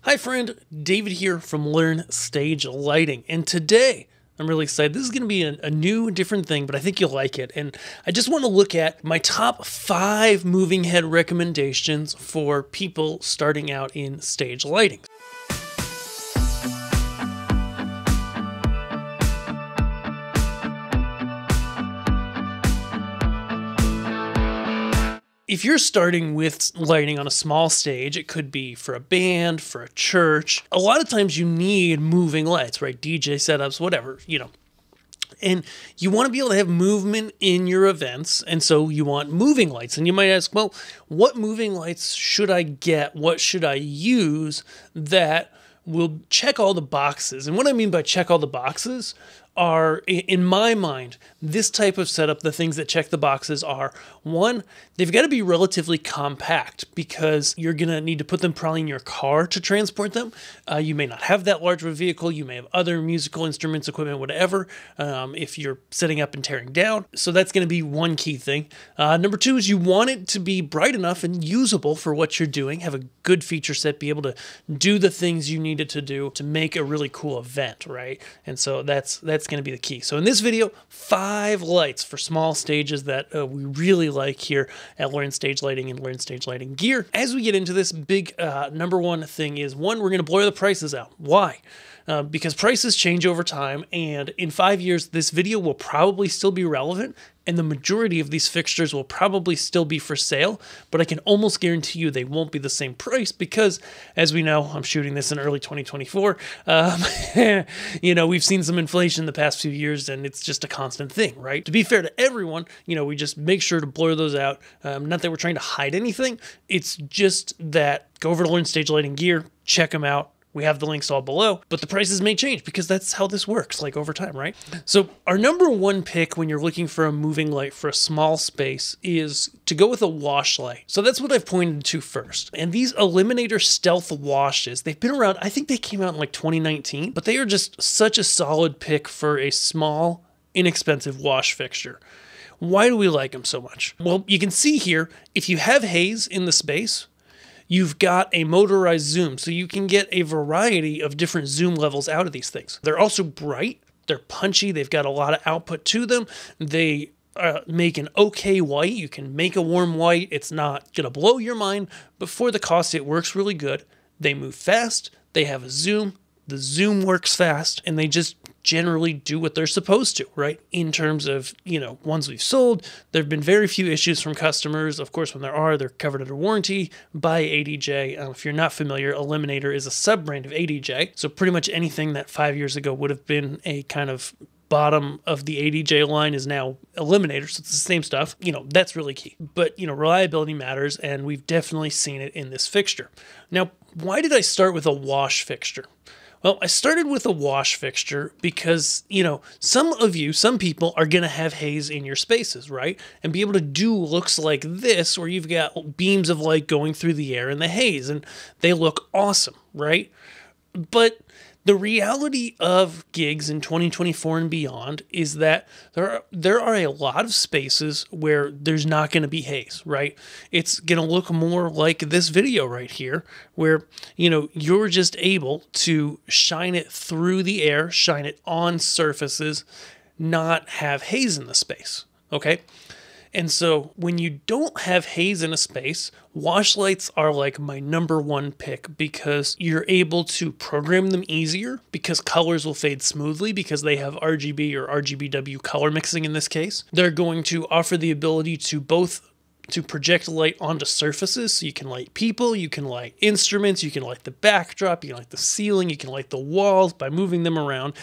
Hi friend, David here from Learn Stage Lighting, and today I'm really excited. This is going to be a new, different thing, but I think you'll like it. And I just want to look at my top 5 moving head recommendations for people starting out in stage lighting. If you're starting with lighting on a small stage, it could be for a band, for a church. A lot of times you need moving lights, right? DJ setups, whatever, And you want to be able to have movement in your events, and so you want moving lights. And you might ask, well, what moving lights should I get? What should I use that will check all the boxes? And what I mean by check all the boxes are, in my mind, this type of setup, the things that check the boxes are, one, they've got to be relatively compact because you're going to need to put them probably in your car to transport them. You may not have that large of a vehicle. You may have other musical instruments, equipment, whatever, if you're setting up and tearing down. So that's going to be one key thing. Number 2 is you want it to be bright enough and usable for what you're doing, have a good feature set, be able to do the things you need it to do to make a really cool event, right? And so that's going to be the key. So in this video, 5 lights for small stages that we really like here at Learn Stage Lighting and Learn Stage Lighting Gear. As we get into this, big number 1 thing is, one, we're going to blur the prices out. Why? Because prices change over time, and in 5 years, this video will probably still be relevant, and the majority of these fixtures will probably still be for sale, but I can almost guarantee you they won't be the same price because, as we know, I'm shooting this in early 2024, we've seen some inflation the past few years, and it's just a constant thing, right? To be fair to everyone, we just make sure to blur those out. Not that we're trying to hide anything, it's just that go over to Learn Stage Lighting Gear, check them out. We have the links all below, but the prices may change because that's how this works, like over time, right? So our number 1 pick when you're looking for a moving light for a small space is to go with a wash light. So that's what I've pointed to first. And these Eliminator Stealth washes, they've been around, I think they came out in like 2019, but they are just such a solid pick for a small, inexpensive wash fixture. Why do we like them so much? Well, you can see here, if you have haze in the space, you've got a motorized zoom, so you can get a variety of different zoom levels out of these things. They're also bright, they're punchy, they've got a lot of output to them. They make an okay white. You can make a warm white. It's not going to blow your mind, but for the cost, it works really good. They move fast, they have a zoom, the zoom works fast, and they just generally do what they're supposed to, right? In terms of, ones we've sold, there have been very few issues from customers. Of course, when there are, they're covered under warranty by ADJ. If you're not familiar, Eliminator is a sub-brand of ADJ. So pretty much anything that 5 years ago would have been a kind of bottom of the ADJ line is now Eliminator, so it's the same stuff. That's really key. But, reliability matters, and we've definitely seen it in this fixture. Now, why did I start with a wash fixture? Well, I started with a wash fixture because, some people are going to have haze in your spaces, right? And be able to do looks like this, where you've got beams of light going through the air in the haze, and they look awesome, right? But the reality of gigs in 2024 and beyond is that there are a lot of spaces where there's not going to be haze, right? It's going to look more like this video right here, where, you're just able to shine it through the air, shine it on surfaces, not have haze in the space, okay? And so when you don't have haze in a space, wash lights are like my number 1 pick because you're able to program them easier because colors will fade smoothly because they have RGB or RGBW color mixing in this case. They're going to offer the ability to project light onto surfaces, so you can light people, you can light instruments, you can light the backdrop, you can light the ceiling, you can light the walls by moving them around,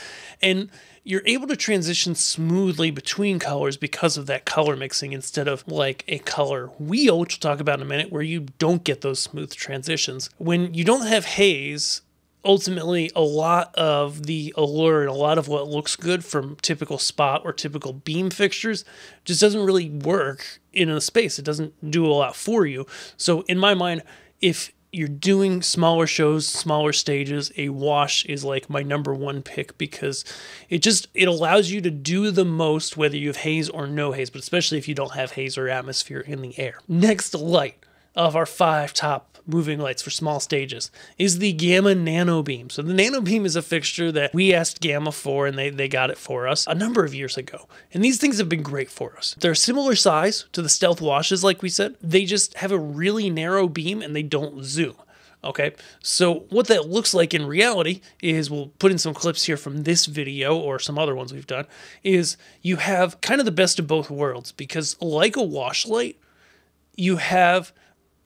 and you're able to transition smoothly between colors because of that color mixing instead of like a color wheel, which we'll talk about in a minute, where you don't get those smooth transitions. When you don't have haze, ultimately a lot of the allure and a lot of what looks good from typical spot or typical beam fixtures just doesn't really work in a space. It doesn't do a lot for you. So in my mind, if you're doing smaller shows, smaller stages, a wash is like my number 1 pick because it allows you to do the most whether you have haze or no haze, but especially if you don't have haze or atmosphere in the air. Next, light. of our 5 top moving lights for small stages is the Gamma Nano Beam. So the Nano Beam is a fixture that we asked Gamma for, and they got it for us a number of years ago. And these things have been great for us. They're a similar size to the Stealth Washes, like we said. They just have a really narrow beam and they don't zoom. Okay, so what that looks like in reality is, we'll put in some clips here from this video or some other ones we've done, is you have kind of the best of both worlds, because like a wash light, you have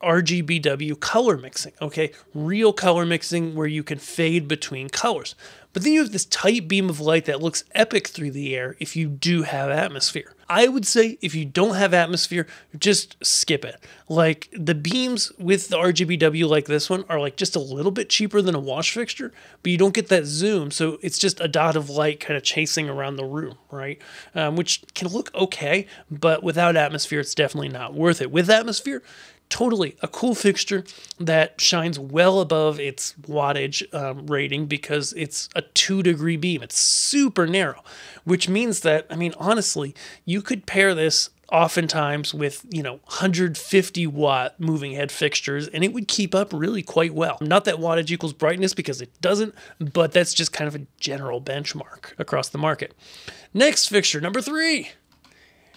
RGBW color mixing, okay? Real color mixing where you can fade between colors. But then you have this tight beam of light that looks epic through the air if you do have atmosphere. I would say if you don't have atmosphere, just skip it. Like, the beams with the RGBW like this one are like just a little bit cheaper than a wash fixture, but you don't get that zoom, so it's just a dot of light kind of chasing around the room, right? Which can look okay, but without atmosphere, it's definitely not worth it. With atmosphere, totally a cool fixture that shines well above its wattage rating, because it's a 2-degree beam. It's super narrow, which means that, I mean, honestly, you could pair this oftentimes with, 150 watt moving head fixtures, and it would keep up really quite well. Not that wattage equals brightness, because it doesn't, but that's just kind of a general benchmark across the market. Next fixture, number 3.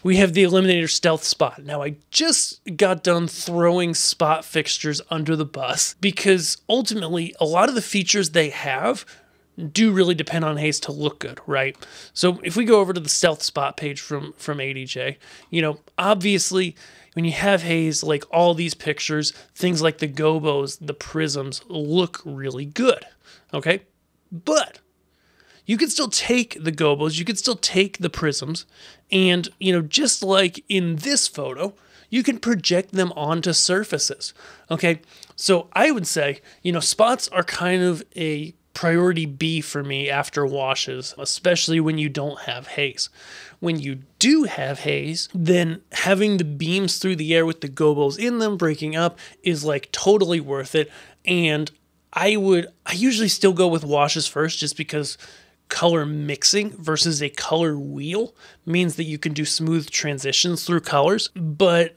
We have the Eliminator Stealth Spot. Now, I just got done throwing spot fixtures under the bus, because ultimately a lot of the features they have do really depend on haze to look good, right? So if we go over to the Stealth Spot page from ADJ, obviously when you have haze, like all these pictures, things like the gobos, the prisms look really good, okay? But you could still take the gobos, you could still take the prisms, and, just like in this photo, you can project them onto surfaces, okay? So I would say, spots are kind of a priority B for me after washes, especially when you don't have haze. When you do have haze, then having the beams through the air with the gobos in them breaking up is like totally worth it. And I usually still go with washes first, just because color mixing versus a color wheel means that you can do smooth transitions through colors. But,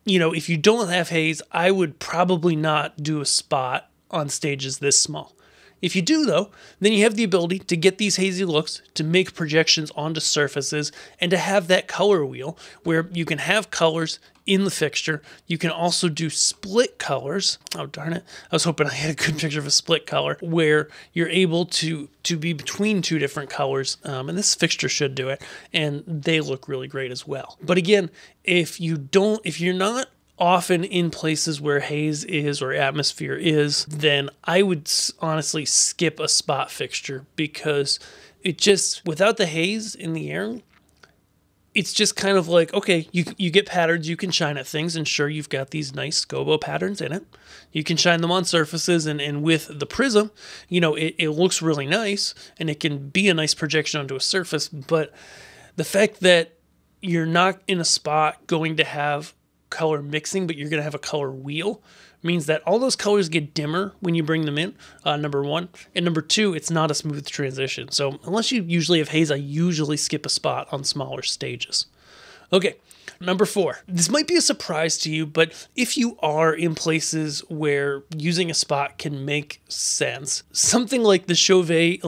if you don't have haze, I would probably not do a spot on stages this small. If you do, though, then you have the ability to get these hazy looks, to make projections onto surfaces, and to have that color wheel where you can have colors in the fixture. You can also do split colors. Oh, darn it. I was hoping I had a good picture of a split color where you're able to be between 2 different colors. And this fixture should do it. And they look really great as well. But again, if you're not often in places where haze is or atmosphere is, then I would honestly skip a spot fixture, because it just, without the haze in the air, it's just kind of like, okay, you get patterns, you can shine at things, and sure, you've got these nice gobo patterns in it. You can shine them on surfaces, and with the prism, it looks really nice, and it can be a nice projection onto a surface, but the fact that you're not in a spot going to have color mixing, but you're going to have a color wheel, means that all those colors get dimmer when you bring them in, number 1. And number 2, it's not a smooth transition. So unless you usually have haze, I usually skip a spot on smaller stages. Okay, number 4. This might be a surprise to you, but if you are in places where using a spot can make sense, something like the Chauvet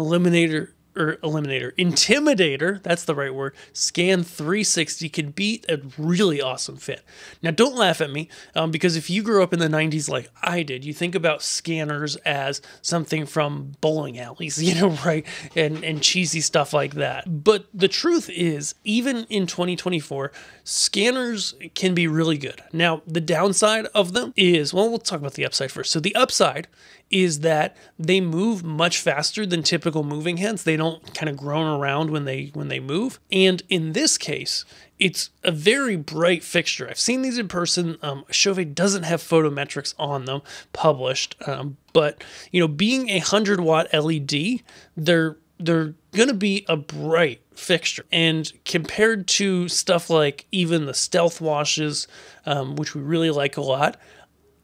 Intimidator, that's the right word, Scan 360 could be a really awesome fit. Now, don't laugh at me, because if you grew up in the 90s like I did, you think about scanners as something from bowling alleys, right? And cheesy stuff like that. But the truth is, even in 2024, scanners can be really good. Now, the downside of them is, well, we'll talk about the upside first. So the upside is that they move much faster than typical moving heads. They don't kind of groan around when they move. And in this case, it's a very bright fixture. I've seen these in person. Chauvet doesn't have photometrics on them published, but being a 100-watt LED, they're going to be a bright fixture. And compared to stuff like even the Stealth Washes, which we really like a lot,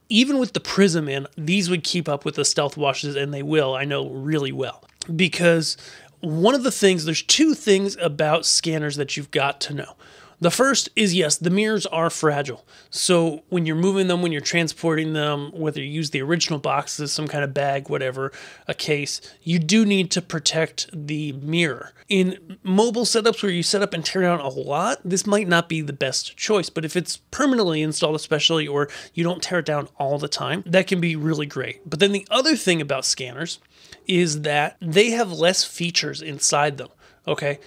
even with the prism in, these would keep up with the Stealth Washes, and they will, I know, really well. Because one of the things, there's 2 things about scanners that you've got to know. The first is, yes, the mirrors are fragile. So when you're moving them, when you're transporting them, whether you use the original boxes, some kind of bag, whatever, a case, you do need to protect the mirror. In mobile setups where you set up and tear down a lot, this might not be the best choice, but if it's permanently installed especially, or you don't tear it down all the time, that can be really great. But then the other thing about scanners is that they have less features inside them, okay,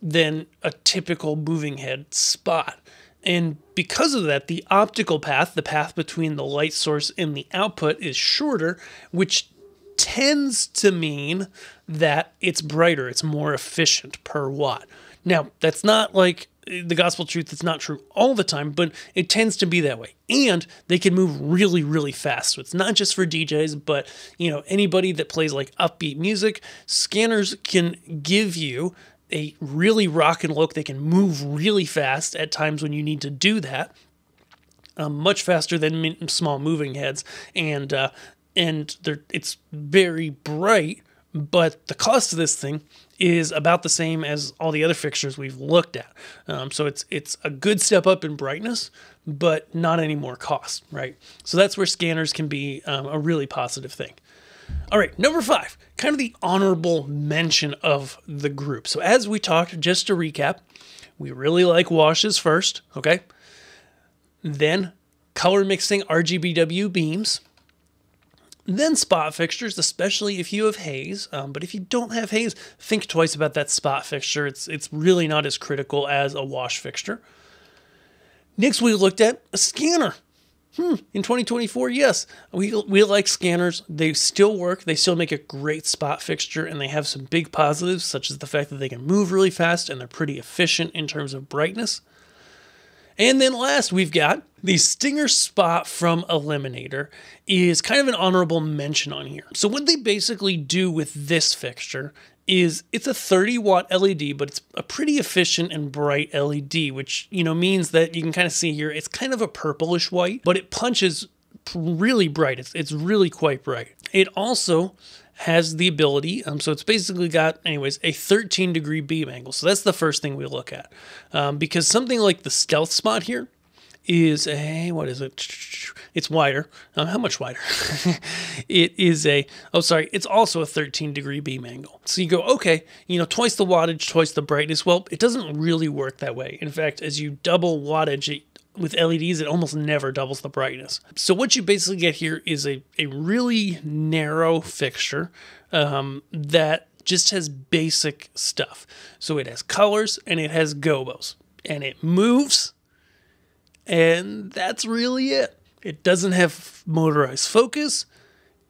than a typical moving head spot. And because of that, the optical path, the path between the light source and the output, is shorter, which tends to mean that it's brighter, it's more efficient per watt. Now, that's not like the gospel truth, it's not true all the time, but it tends to be that way. And they can move really, really fast. So it's not just for DJs, but anybody that plays like upbeat music, scanners can give you a really rockin' look. They can move really fast at times when you need to do that, much faster than small moving heads, and it's very bright. But the cost of this thing is about the same as all the other fixtures we've looked at. So it's a good step up in brightness, but not any more cost, right? So that's where scanners can be a really positive thing. All right, number 5, kind of the honorable mention of the group. So as we talked, just to recap, we really like washes first, okay? Then color mixing RGBW beams. Then spot fixtures, especially if you have haze. But if you don't have haze, think twice about that spot fixture. It's really not as critical as a wash fixture. Next, we looked at a scanner. In 2024, yes, we like scanners. They still work. They still make a great spot fixture, and they have some big positives, such as the fact that they can move really fast and they're pretty efficient in terms of brightness. And then last, we've got the Stinger Spot from Eliminator is kind of an honorable mention on here. So what they basically do with this fixture is it's a 30-watt LED, but it's a pretty efficient and bright LED, which, means that you can kind of see here, it's kind of a purplish white, but it punches really bright. It's really quite bright. It also has the ability, so it's basically got, anyways, a 13-degree beam angle. So that's the first thing we look at. Because something like the Stealth Spot here is what is it? It's wider. How much wider? It is it's also a 13-degree beam angle. So you go, okay, twice the wattage, twice the brightness. Well, it doesn't really work that way. In fact, as you double wattage with LEDs, it almost never doubles the brightness. So what you basically get here is a really narrow fixture that just has basic stuff. So it has colors and it has gobos and it moves, and that's really it. It doesn't have motorized focus.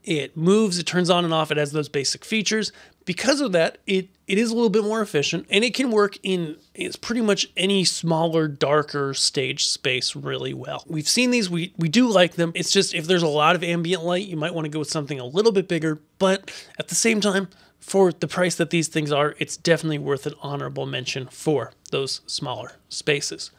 It moves, it turns on and off, it has those basic features. Because of that, it is a little bit more efficient, and it can work in pretty much any smaller, darker stage space really well. We've seen these, we do like them. It's just if there's a lot of ambient light, you might want to go with something a little bit bigger, but at the same time, for the price that these things are, it's definitely worth an honorable mention for those smaller spaces.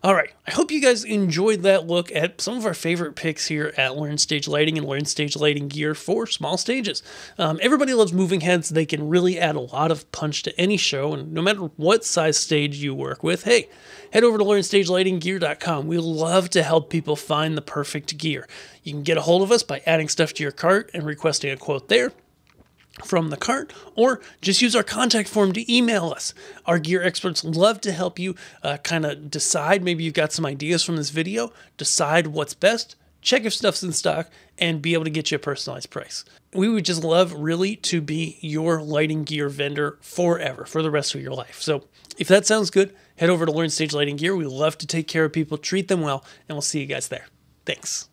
All right, I hope you guys enjoyed that look at some of our favorite picks here at Learn Stage Lighting and Learn Stage Lighting gear for small stages. Everybody loves moving heads. They can really add a lot of punch to any show, and no matter what size stage you work with, hey, head over to LearnStageLightingGear.com. We love to help people find the perfect gear. You can get a hold of us by adding stuff to your cart and requesting a quote there from the cart, or just use our contact form to email us. Our gear experts love to help you kind of decide. Maybe you've got some ideas from this video, decide what's best, check if stuff's in stock, and be able to get you a personalized price. We would just love really to be your lighting gear vendor forever, for the rest of your life. So if that sounds good, head over to Learn Stage Lighting Gear. We love to take care of people, treat them well, and we'll see you guys there. Thanks.